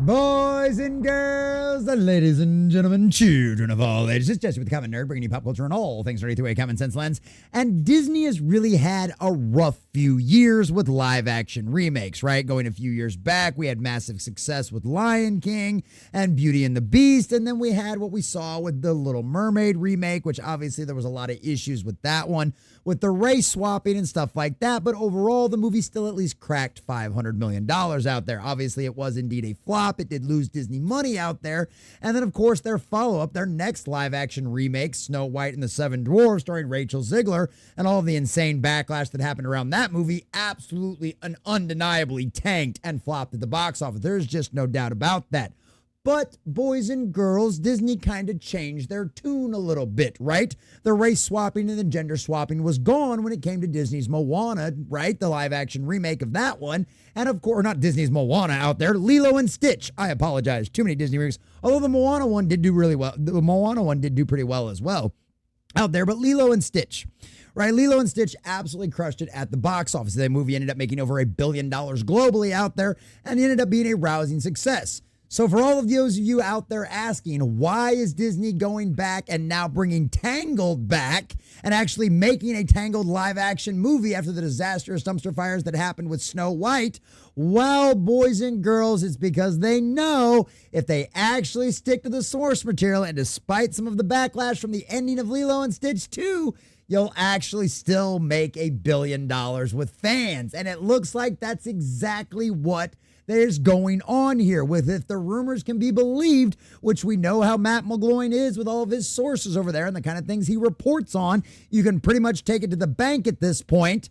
Boys and girls, and ladies and gentlemen, children of all ages, it's Jesse with the Common Nerd, bringing you pop culture and all things nerdy through a common sense lens. And Disney has really had a rough few years with live action remakes, right? Going a few years back, we had massive success with Lion King and Beauty and the Beast, and then we had what we saw with the Little Mermaid remake, which obviously there was a lot of issues with that one, with the race swapping and stuff like that. But overall, the movie still at least cracked $500 million out there. Obviously, it was indeed a flop. It did lose Disney money out there. And then, of course, their follow-up, their next live-action remake, Snow White and the Seven Dwarfs, starring Rachel Zegler, and all of the insane backlash that happened around that movie, absolutely and undeniably tanked and flopped at the box office. There's just no doubt about that. But, boys and girls, Disney kind of changed their tune a little bit, right? The race swapping and the gender swapping was gone when it came to Disney's Moana, right? The live action remake of that one. And of course, not Disney's Moana out there, Lilo and Stitch. I apologize. Too many Disney remakes. Although the Moana one did do really well. The Moana one did do pretty well as well out there. But Lilo and Stitch. Right, Lilo and Stitch absolutely crushed it at the box office. That movie ended up making over $1 billion globally out there and ended up being a rousing success. So for all of those of you out there asking, why is Disney going back and now bringing Tangled back and actually making a Tangled live action movie after the disastrous dumpster fires that happened with Snow White? Well, boys and girls, it's because they know if they actually stick to the source material, and despite some of the backlash from the ending of Lilo and Stitch 2, you'll actually still make $1 billion with fans. And it looks like that's exactly what there's going on here, with, if the rumors can be believed, which we know how Matt McGloin is with all of his sources over there and the kind of things he reports on. You can pretty much take it to the bank at this point.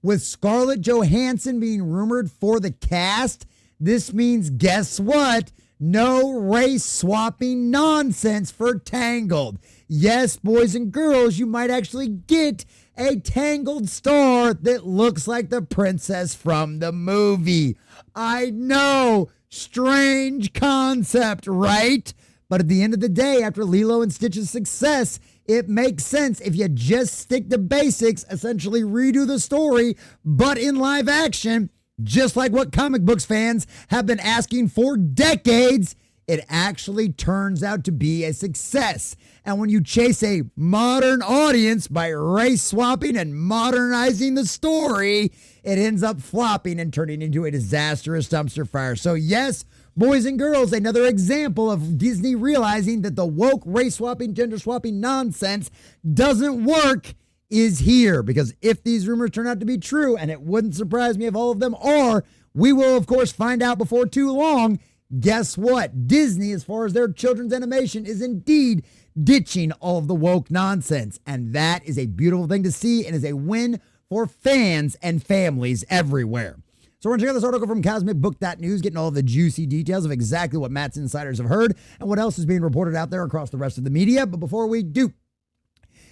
With Scarlett Johansson being rumored for the cast, this means, guess what? No race swapping nonsense for Tangled. Yes, boys and girls, you might actually get a Tangled star that looks like the princess from the movie. I know, strange concept, right? But at the end of the day, after Lilo and Stitch's success, it makes sense if you just stick to basics, essentially redo the story, but in live action, just like what comic books fans have been asking for decades. It actually turns out to be a success. And when you chase a modern audience by race swapping and modernizing the story, it ends up flopping and turning into a disastrous dumpster fire. So yes, boys and girls, another example of Disney realizing that the woke race swapping, gender swapping nonsense doesn't work is here. Because if these rumors turn out to be true, and it wouldn't surprise me if all of them are, we will of course find out before too long. Guess what? Disney, as far as their children's animation, is indeed ditching all of the woke nonsense. And that is a beautiful thing to see and is a win for fans and families everywhere. So we're going to check out this article from CosmicBook.news, getting all of the juicy details of exactly what Matt's insiders have heard and what else is being reported out there across the rest of the media. But before we do,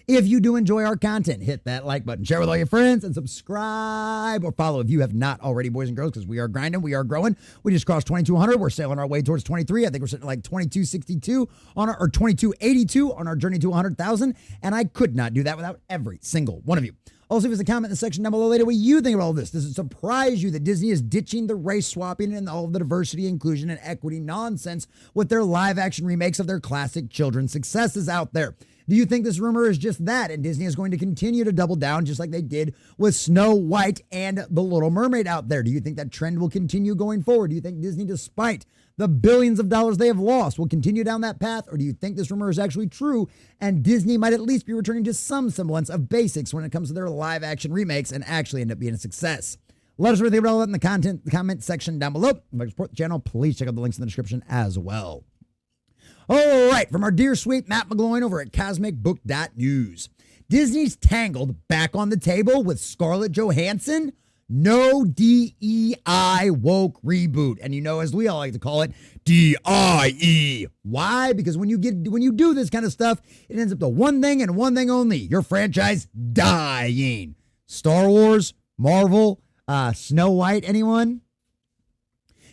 if you do enjoy our content, hit that like button, share with all your friends, and subscribe or follow if you have not already, boys and girls, because we are grinding, we are growing. We just crossed 2,200. We're sailing our way towards 23. I think we're sitting at like 2,262 on our, or 2,282 on our journey to 100,000. And I could not do that without every single one of you. Also, leave us a comment in the section down below later what you think about all this. Does it surprise you that Disney is ditching the race swapping and all of the diversity, inclusion, and equity nonsense with their live action remakes of their classic children's successes out there? Do you think this rumor is just that, and Disney is going to continue to double down just like they did with Snow White and The Little Mermaid out there? Do you think that trend will continue going forward? Do you think Disney, despite the billions of dollars they have lost, will continue down that path? Or do you think this rumor is actually true and Disney might at least be returning to some semblance of basics when it comes to their live action remakes and actually end up being a success? Let us know what you think about all that in the comment section down below. If you'd like to support the channel, please check out the links in the description as well. All right, from our dear sweet Matt McGloin over at CosmicBook.news. Disney's Tangled back on the table with Scarlett Johansson. No DEI woke reboot. And you know, as we all like to call it, DIE. Why? Because when you do this kind of stuff, it ends up to one thing and one thing only. Your franchise dying. Star Wars, Marvel, Snow White, anyone?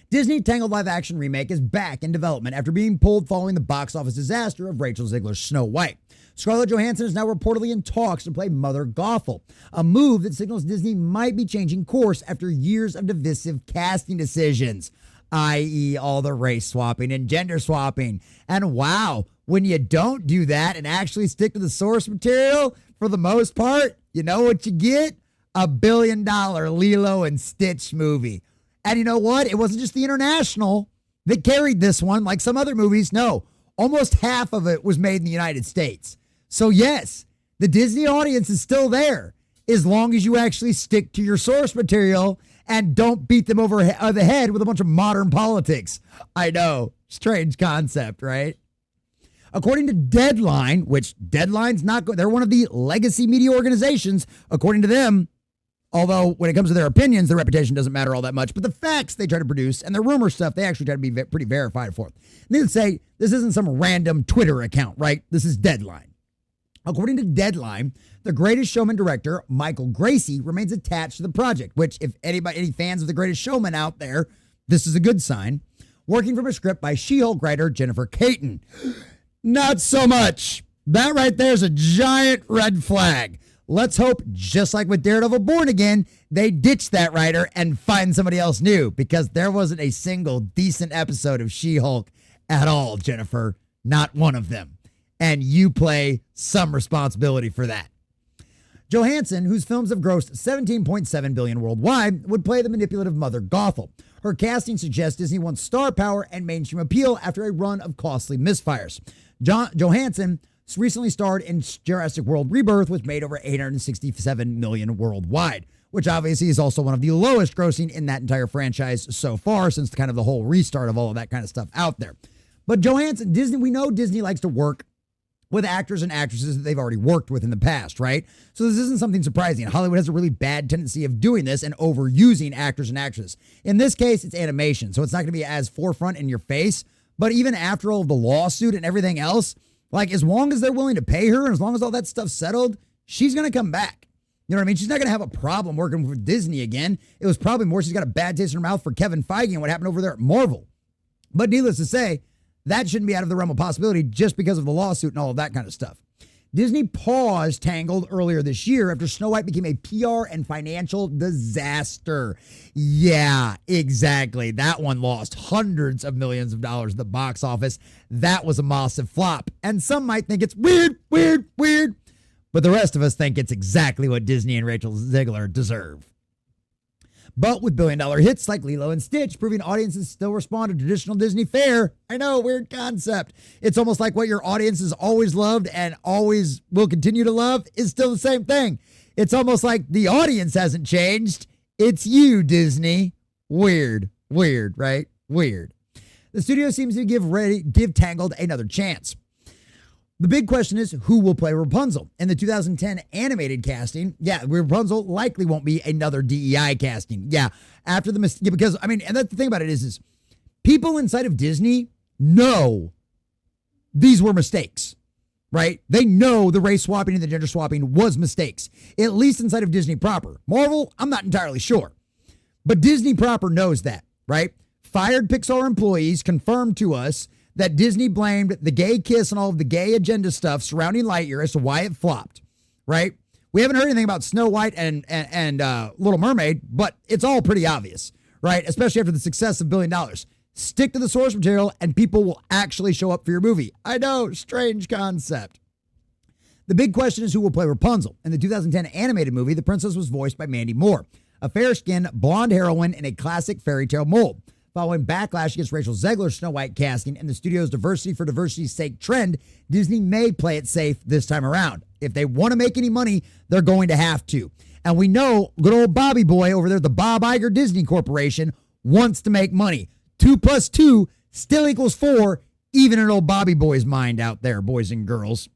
Disney Tangled live action remake is back in development after being pulled following the box office disaster of Rachel Zegler's Snow White. Scarlett Johansson is now reportedly in talks to play Mother Gothel, a move that signals Disney might be changing course after years of divisive casting decisions. i.e. all the race swapping and gender swapping. And wow, when you don't do that and actually stick to the source material, for the most part, you know what you get? $1 billion Lilo and Stitch movie. And you know what? It wasn't just the international that carried this one like some other movies. No, almost half of it was made in the United States. So yes, the Disney audience is still there as long as you actually stick to your source material and don't beat them over the head with a bunch of modern politics. I know, strange concept, right? According to Deadline, which Deadline's not good, they're one of the legacy media organizations, according to them, although when it comes to their opinions, their reputation doesn't matter all that much, but the facts they try to produce and the rumor stuff, they actually try to be pretty verified for. Needless to say, this isn't some random Twitter account, right? This is Deadline. According to Deadline, the Greatest Showman director, Michael Gracie, remains attached to the project, which if any fans of The Greatest Showman out there, this is a good sign. Working from a script by She-Hulk writer Jennifer Caton. Not so much. That right there is a giant red flag. Let's hope, just like with Daredevil Born Again, they ditch that writer and find somebody else new, because there wasn't a single decent episode of She-Hulk at all, Jennifer. Not one of them. And you play some responsibility for that. Johansson, whose films have grossed $17.7 billion worldwide, would play the manipulative Mother Gothel. Her casting suggests Disney wants star power and mainstream appeal after a run of costly misfires. Johansson recently starred in Jurassic World Rebirth, which made over $867 million worldwide, which obviously is also one of the lowest grossing in that entire franchise so far, since kind of the whole restart of all of that kind of stuff out there. But Johansson, we know Disney likes to work with actors and actresses that they've already worked with in the past, right? So this isn't something surprising. Hollywood has a really bad tendency of doing this and overusing actors and actresses. In this case, it's animation, so it's not going to be as forefront in your face. But even after all of the lawsuit and everything else, like, as long as they're willing to pay her and as long as all that stuff's settled, she's going to come back. You know what I mean? She's not going to have a problem working with Disney again. It was probably more she's got a bad taste in her mouth for Kevin Feige and what happened over there at Marvel. But needless to say, that shouldn't be out of the realm of possibility just because of the lawsuit and all of that kind of stuff. Disney paused Tangled earlier this year after Snow White became a PR and financial disaster. Yeah, exactly. That one lost hundreds of millions of dollars at the box office. That was a massive flop. And some might think it's weird. But the rest of us think it's exactly what Disney and Rachel Zegler deserve. But with billion-dollar hits like Lilo and Stitch proving audiences still respond to traditional Disney fare, I know, weird concept. It's almost like what your audiences always loved and always will continue to love is still the same thing. It's almost like the audience hasn't changed. It's you, Disney. Weird, right? Weird. The studio seems to give Tangled another chance. The big question is, who will play Rapunzel? In the 2010 animated casting, Rapunzel likely won't be another DEI casting. Yeah, after the mistake, because, I mean, and that's the thing about it is people inside of Disney know these were mistakes, right? They know the race swapping and the gender swapping was mistakes, at least inside of Disney proper. Marvel, I'm not entirely sure. But Disney proper knows that, right? Fired Pixar employees confirmed to us that Disney blamed the gay kiss and all of the gay agenda stuff surrounding Lightyear as to why it flopped, right? We haven't heard anything about Snow White and Little Mermaid, but it's all pretty obvious, right? Especially after the success of $1 billion. Stick to the source material and people will actually show up for your movie. I know, strange concept. The big question is who will play Rapunzel. In the 2010 animated movie, the princess was voiced by Mandy Moore, a fair-skinned blonde heroine in a classic fairy tale mold. Following backlash against Rachel Zegler's Snow White casting and the studio's diversity for diversity's sake trend, Disney may play it safe this time around. If they want to make any money, they're going to have to. And we know good old Bobby Boy over there, the Bob Iger Disney Corporation, wants to make money. 2 + 2 still equals 4, even in old Bobby Boy's mind out there, boys and girls.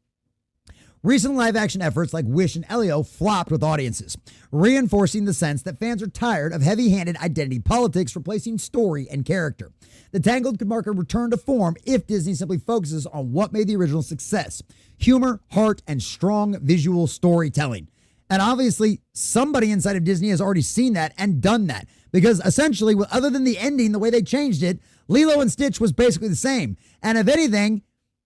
Recent live-action efforts like Wish and Elio flopped with audiences, reinforcing the sense that fans are tired of heavy-handed identity politics replacing story and character. The Tangled could mark a return to form if Disney simply focuses on what made the original success: humor, heart, and strong visual storytelling. And obviously, somebody inside of Disney has already seen that and done that, because essentially, other than the ending, the way they changed it, Lilo and Stitch was basically the same. And if anything,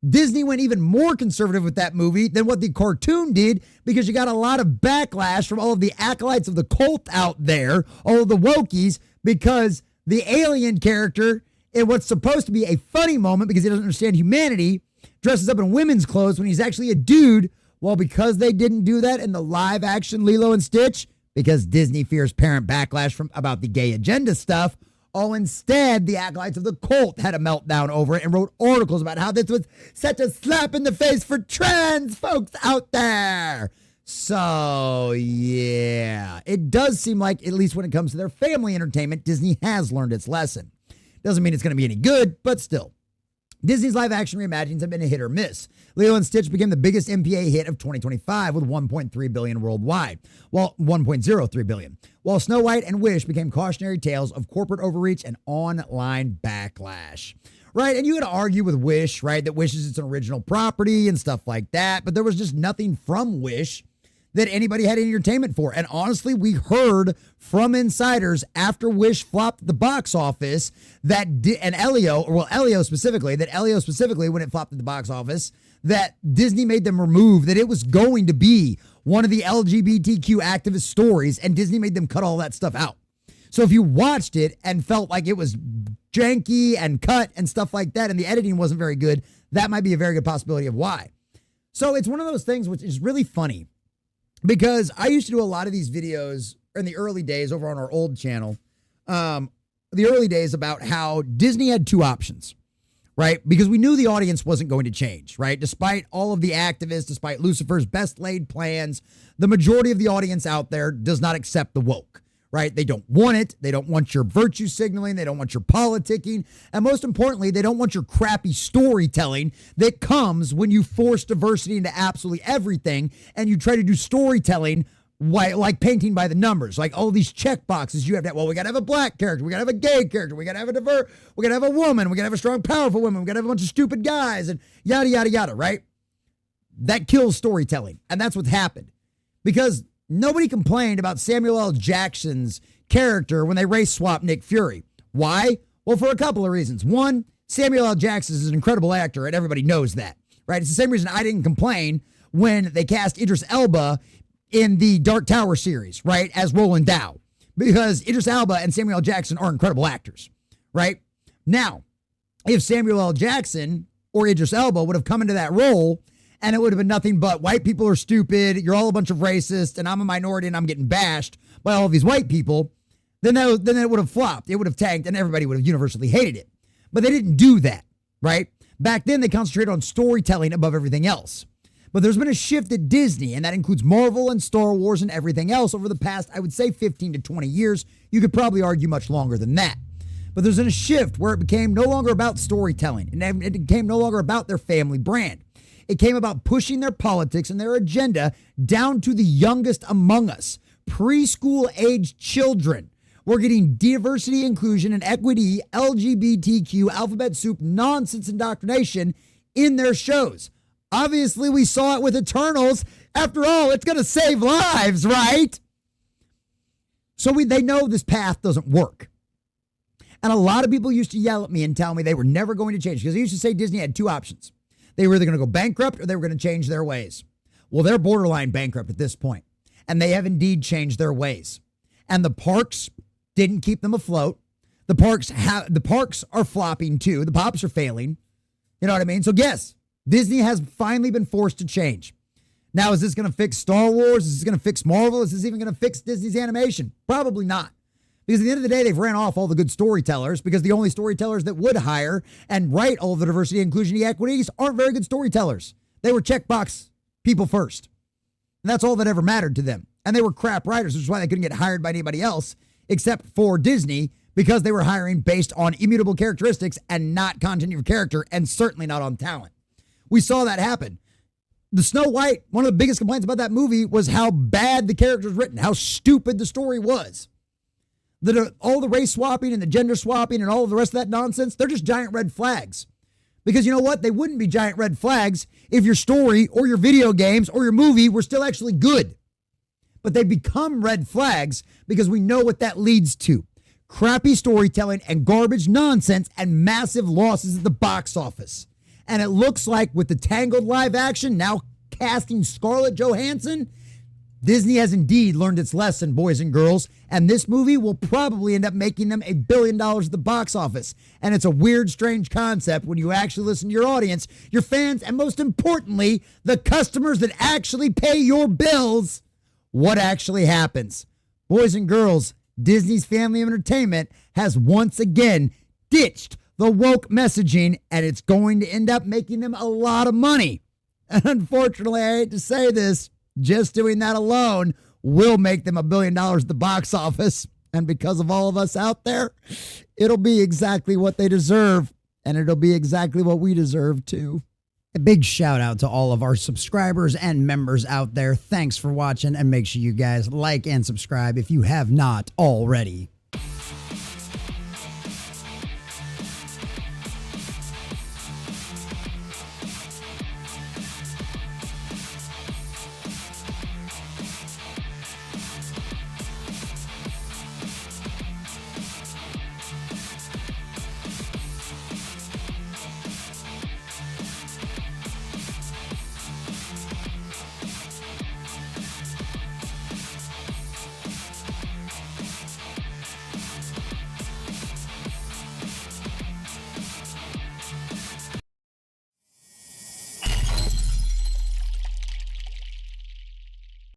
Disney went even more conservative with that movie than what the cartoon did, because you got a lot of backlash from all of the acolytes of the cult out there, all of the wokies, because the alien character, in what's supposed to be a funny moment because he doesn't understand humanity, dresses up in women's clothes when he's actually a dude. Well, because they didn't do that in the live action Lilo and Stitch, because Disney fears parent backlash from about the gay agenda stuff, instead, the acolytes of the cult had a meltdown over it and wrote articles about how this was such a slap in the face for trans folks out there. So, yeah, it does seem like, at least when it comes to their family entertainment, Disney has learned its lesson. Doesn't mean it's going to be any good, but still. Disney's live-action reimaginings have been a hit or miss. Lilo and Stitch became the biggest MPA hit of 2025 with $1.3 billion worldwide, while $1.03 billion. While Snow White and Wish became cautionary tales of corporate overreach and online backlash. Right, and you got to argue with Wish, right, that Wish is its original property and stuff like that, but there was just nothing from Wish that anybody had any entertainment for. And honestly, we heard from insiders after Wish flopped the box office that, Elio specifically, when it flopped at the box office, that Disney made them remove, that it was going to be one of the LGBTQ activist stories, and Disney made them cut all that stuff out. So if you watched it and felt like it was janky and cut and stuff like that, and the editing wasn't very good, that might be a very good possibility of why. So it's one of those things which is really funny, because I used to do a lot of these videos in the early days over on our old channel, the early days about how Disney had two options, right? Because we knew the audience wasn't going to change, right? Despite all of the activists, despite Lucifer's best laid plans, the majority of the audience out there does not accept the woke, right? They don't want it. They don't want your virtue signaling. They don't want your politicking. And most importantly, they don't want your crappy storytelling that comes when you force diversity into absolutely everything and you try to do storytelling like painting by the numbers, like all these check boxes you have to have. Well, we got to have a black character. We got to have a gay character. We got to have we got to have a woman. We got to have a strong, powerful woman. We got to have a bunch of stupid guys and yada, yada, yada, right? That kills storytelling. And that's what's happened, because nobody complained about Samuel L. Jackson's character when they race swapped Nick Fury. Why? Well, for a couple of reasons. One, Samuel L. Jackson is an incredible actor, and everybody knows that, right? It's the same reason I didn't complain when they cast Idris Elba in the Dark Tower series, right, as Roland Dow, because Idris Elba and Samuel L. Jackson are incredible actors, right? Now, if Samuel L. Jackson or Idris Elba would have come into that role and it would have been nothing but white people are stupid, you're all a bunch of racists, and I'm a minority and I'm getting bashed by all of these white people, then it would have flopped. It would have tanked and everybody would have universally hated it. But they didn't do that, right? Back then, they concentrated on storytelling above everything else. But there's been a shift at Disney, and that includes Marvel and Star Wars and everything else over the past, I would say, 15 to 20 years. You could probably argue much longer than that. But there's been a shift where it became no longer about storytelling, and it became no longer about their family brand. It came about pushing their politics and their agenda down to the youngest among us, preschool-aged children. We're getting diversity, inclusion, and equity, LGBTQ, alphabet soup, nonsense indoctrination in their shows. Obviously, we saw it with Eternals. After all, it's going to save lives, right? So they know this path doesn't work. And a lot of people used to yell at me and tell me they were never going to change, because they used to say Disney had two options. They were either going to go bankrupt or they were going to change their ways. Well, they're borderline bankrupt at this point, and they have indeed changed their ways. And the parks didn't keep them afloat. The parks are flopping too. The pops are failing. You know what I mean? So yes, Disney has finally been forced to change. Now, is this going to fix Star Wars? Is this going to fix Marvel? Is this even going to fix Disney's animation? Probably not. Because at the end of the day, they've ran off all the good storytellers, because the only storytellers that would hire and write all of the diversity, inclusion, and equities aren't very good storytellers. They were checkbox people first. And that's all that ever mattered to them. And they were crap writers, which is why they couldn't get hired by anybody else except for Disney, because they were hiring based on immutable characteristics and not continuity of character, and certainly not on talent. We saw that happen. The Snow White, one of the biggest complaints about that movie was how bad the character was written, how stupid the story was. All the race swapping and the gender swapping and all of the rest of that nonsense, they're just giant red flags. Because you know what? They wouldn't be giant red flags if your story or your video games or your movie were still actually good. But they become red flags because we know what that leads to. Crappy storytelling and garbage nonsense and massive losses at the box office. And it looks like with the Tangled live action now casting Scarlett Johansson, Disney has indeed learned its lesson, boys and girls, and this movie will probably end up making them $1 billion at the box office. And it's a weird, strange concept when you actually listen to your audience, your fans, and most importantly, the customers that actually pay your bills, what actually happens. Boys and girls, Disney's family of entertainment has once again ditched the woke messaging, and it's going to end up making them a lot of money. And unfortunately, I hate to say this, just doing that alone will make them $1 billion at the box office. And because of all of us out there, it'll be exactly what they deserve. And it'll be exactly what we deserve too. A big shout out to all of our subscribers and members out there. Thanks for watching, and make sure you guys like and subscribe if you have not already.